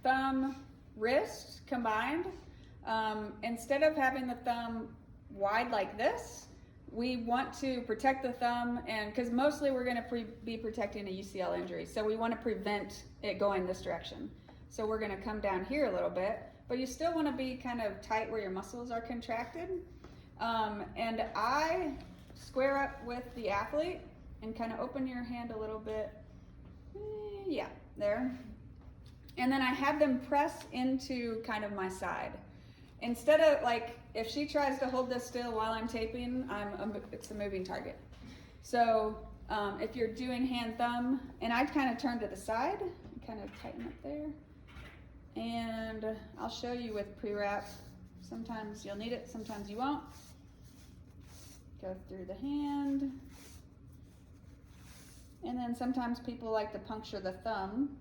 thumb, wrist combined, instead of having the thumb wide like this, we want to protect the thumb, and because mostly we're going to be protecting a UCL injury, so we want to prevent it going this direction. So we're going to come down here a little bit, but you still want to be kind of tight where your muscles are contracted. And I square up with the athlete and kind of open your hand a little bit. Yeah, there. And then I have them press into kind of my side. Instead of, like, if she tries to hold this still while I'm taping, it's a moving target. So if you're doing hand thumb, and I kind of turn to the side, kind of tighten up there. And I'll show you with pre-wrap. Sometimes you'll need it, sometimes you won't. Go through the hand. And then sometimes people like to puncture the thumb.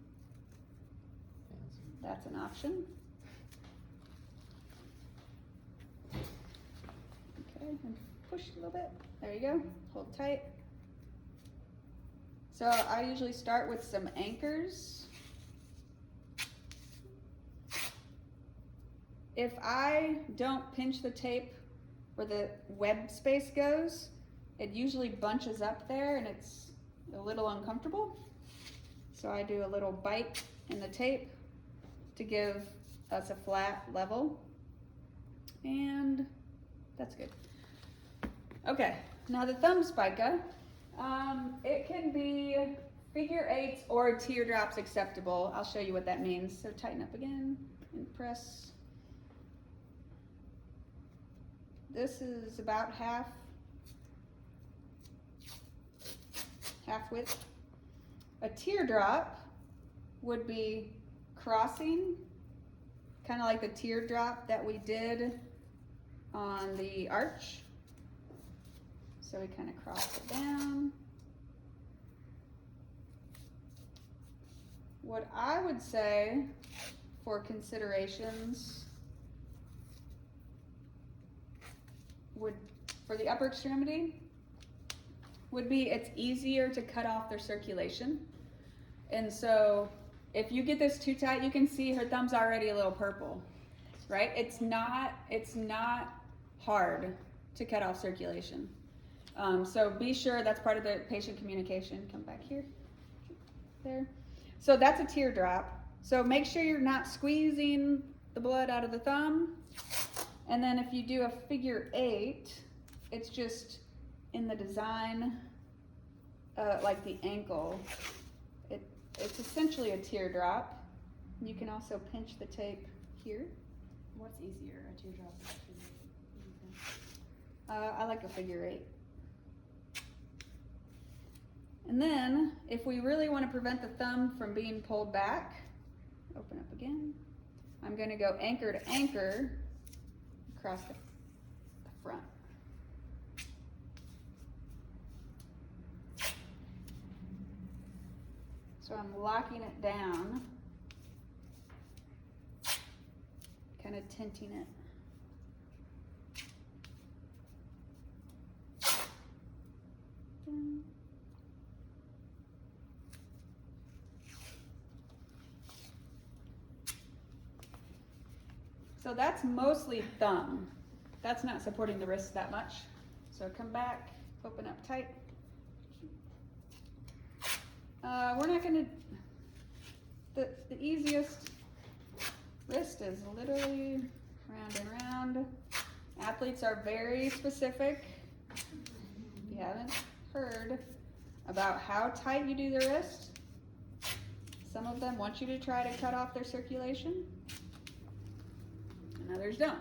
That's an option. Okay, and push a little bit. There you go. Hold tight. So I usually start with some anchors. If I don't pinch the tape where the web space goes, it usually bunches up there and it's a little uncomfortable. So I do a little bite in the tape to give us a flat level, and that's good. Okay, now the thumb spica, it can be figure eights or teardrops acceptable. I'll show you what that means. So tighten up again and press. This is about half width. A teardrop would be crossing, kind of like the teardrop that we did on the arch. So we kind of cross it down. What I would say for considerations for the upper extremity would be it's easier to cut off their circulation. And so if you get this too tight, you can see her thumb's already a little purple, right? It's not hard to cut off circulation. So be sure that's part of the patient communication. Come back here, there. So that's a teardrop. So make sure you're not squeezing the blood out of the thumb. And then if you do a figure eight, it's just in the design, like the ankle. It's essentially a teardrop. You can also pinch the tape here. What's easier, a teardrop or a figure eight? I like a figure eight. And then, if we really want to prevent the thumb from being pulled back, open up again. I'm going to go anchor to anchor across the front. So I'm locking it down, kind of tinting it. So that's mostly thumb. That's not supporting the wrist that much. So come back, open up tight. We're not gonna, the easiest wrist is literally round and round. Athletes are very specific. If you haven't heard about how tight you do the wrist, some of them want you to try to cut off their circulation, and others don't.